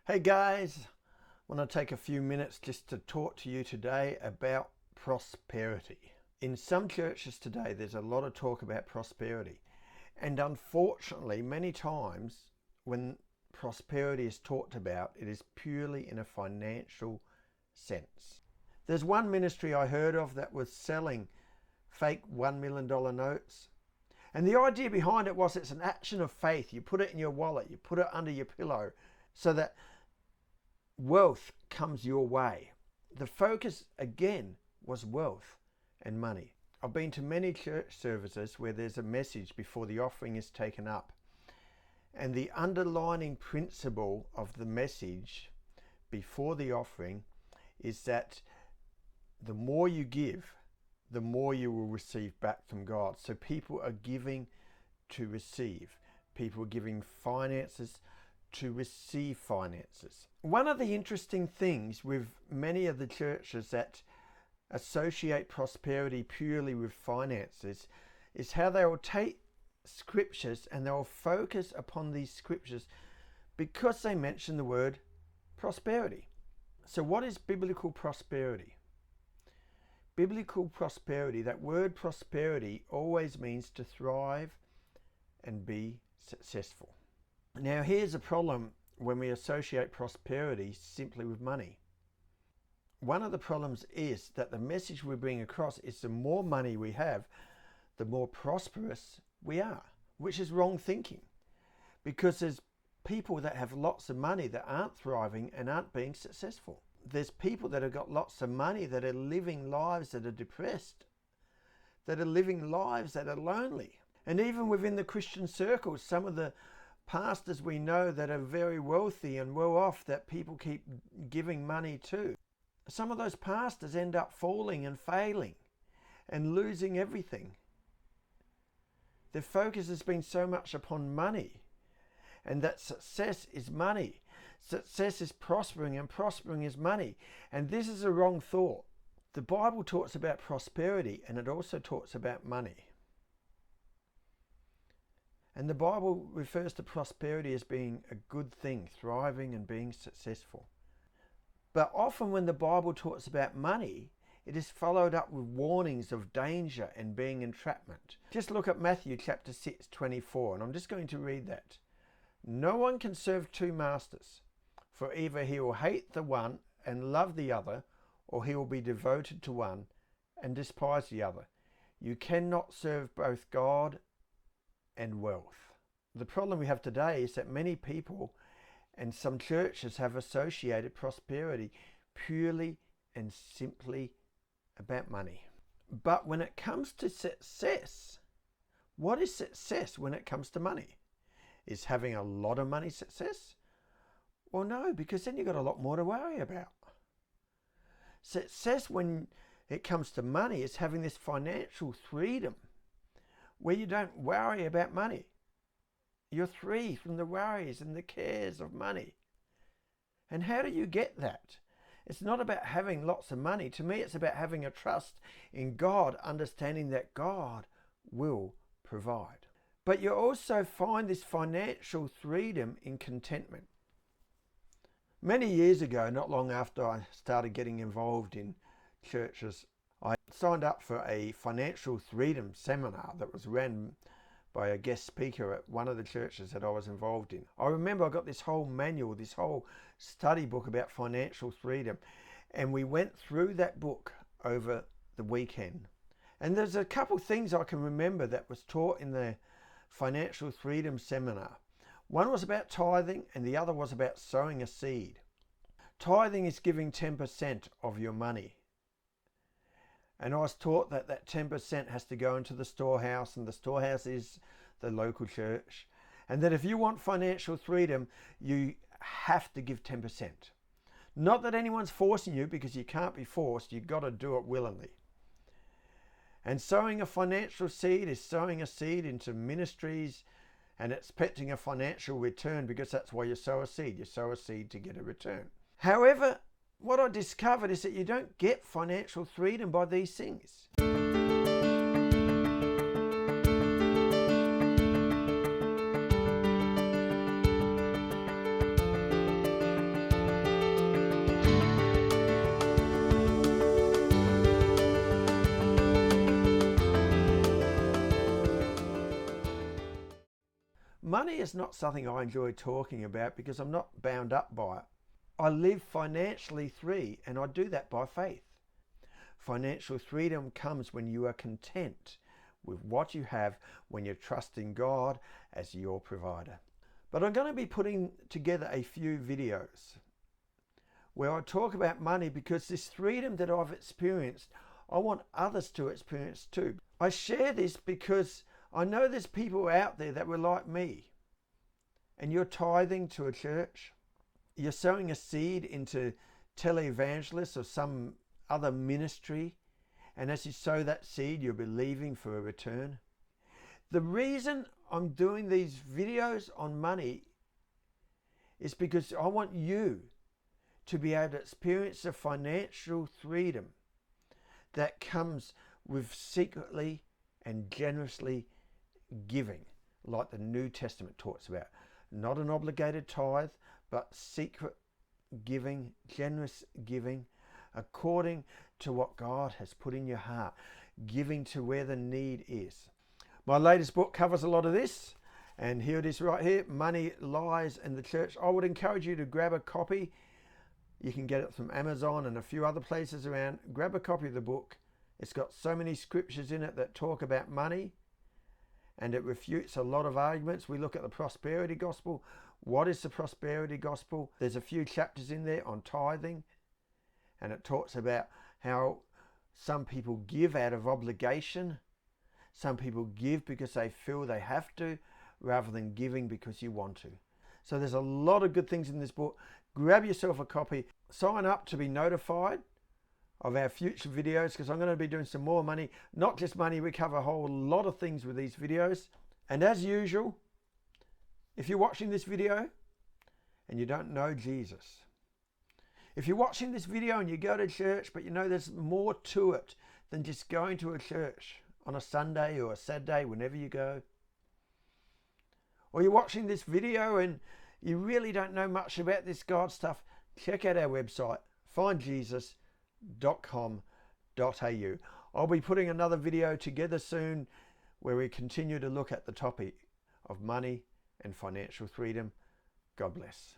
Hey guys, I want to take a few minutes just to talk to you today about prosperity. In some churches today, there's a lot of talk about prosperity. And unfortunately, many times when prosperity is talked about, it is purely in a financial sense. There's one ministry I heard of that was selling fake $1 million notes. And the idea behind it was it's an action of faith. You put it in your wallet, you put it under your pillow so that wealth comes your way. The focus again was wealth and money. I've been to many church services where there's a message before the offering is taken up. And the underlining principle of the message before the offering is that the more you give, the more you will receive back from God. So people are giving to receive. People are giving finances to receive finances. One of the interesting things with many of the churches that associate prosperity purely with finances is how they will take scriptures and they will focus upon these scriptures because they mention the word prosperity. So what is biblical prosperity? Biblical prosperity, that word prosperity always means to thrive and be successful. Now here's a problem when we associate prosperity simply with money. One of the problems is that the message we bring across is the more money we have, the more prosperous we are, which is wrong thinking. Because there's people that have lots of money that aren't thriving and aren't being successful. There's people that have got lots of money that are living lives that are depressed, that are living lives that are lonely. And even within the Christian circles, some of the pastors we know that are very wealthy and well off that people keep giving money to, some of those pastors end up falling and failing and losing everything. Their focus has been so much upon money, and that success is money. Success is prospering, and prospering is money. And this is a wrong thought. The Bible talks about prosperity, and it also talks about money. And the Bible refers to prosperity as being a good thing, thriving and being successful. But often when the Bible talks about money, it is followed up with warnings of danger and being entrapment. Just look at Matthew chapter 6:24, and I'm just going to read that. No one can serve two masters, for either he will hate the one and love the other, or he will be devoted to one and despise the other. You cannot serve both God and wealth. The problem we have today is that many people and some churches have associated prosperity purely and simply about money. But when it comes to success, what is success when it comes to money? Is having a lot of money success? Well, no, because then you've got a lot more to worry about. Success when it comes to money is having this financial freedom where you don't worry about money. You're free from the worries and the cares of money. And how do you get that? It's not about having lots of money. To me, it's about having a trust in God, understanding that God will provide. But you also find this financial freedom in contentment. Many years ago, not long after I started getting involved in churches, I signed up for a financial freedom seminar that was run by a guest speaker at one of the churches that I was involved in. I remember I got this whole manual, this whole study book about financial freedom, and we went through that book over the weekend. And there's a couple things I can remember that was taught in the financial freedom seminar. One was about tithing and the other was about sowing a seed. Tithing is giving 10% of your money. And I was taught that that 10% has to go into the storehouse, and the storehouse is the local church. And that if you want financial freedom, you have to give 10%. Not that anyone's forcing you, because you can't be forced. You've got to do it willingly. And sowing a financial seed is sowing a seed into ministries and expecting a financial return, because that's why you sow a seed. You sow a seed to get a return. However, what I discovered is that you don't get financial freedom by these things. Money is not something I enjoy talking about because I'm not bound up by it. I live financially free, and I do that by faith. Financial freedom comes when you are content with what you have, when you're trusting God as your provider. But I'm going to be putting together a few videos where I talk about money, because this freedom that I've experienced, I want others to experience too. I share this because I know there's people out there that were like me, and you're tithing to a church, you're sowing a seed into televangelists or some other ministry, and as you sow that seed, you're believing for a return. The reason I'm doing these videos on money is because I want you to be able to experience the financial freedom that comes with secretly and generously giving, like the New Testament talks about. Not an obligated tithe, but secret giving, generous giving, according to what God has put in your heart, giving to where the need is. My latest book covers a lot of this, and here it is right here, Money, Lies, and the Church. I would encourage you to grab a copy. You can get it from Amazon and a few other places around. Grab a copy of the book. It's got so many scriptures in it that talk about money, and it refutes a lot of arguments. We look at the prosperity gospel. What is the prosperity gospel? There's a few chapters in there on tithing, and it talks about how some people give out of obligation. Some people give because they feel they have to, rather than giving because you want to. So there's a lot of good things in this book. Grab yourself a copy. Sign up to be notified of our future videos, because I'm going to be doing some more money. Not just money, we cover a whole lot of things with these videos. And as usual, if you're watching this video and you don't know Jesus, if you're watching this video and you go to church, but you know there's more to it than just going to a church on a Sunday or a Saturday, whenever you go, or you're watching this video and you really don't know much about this God stuff, check out our website, findjesus.com.au. I'll be putting another video together soon where we continue to look at the topic of money and financial freedom. God bless.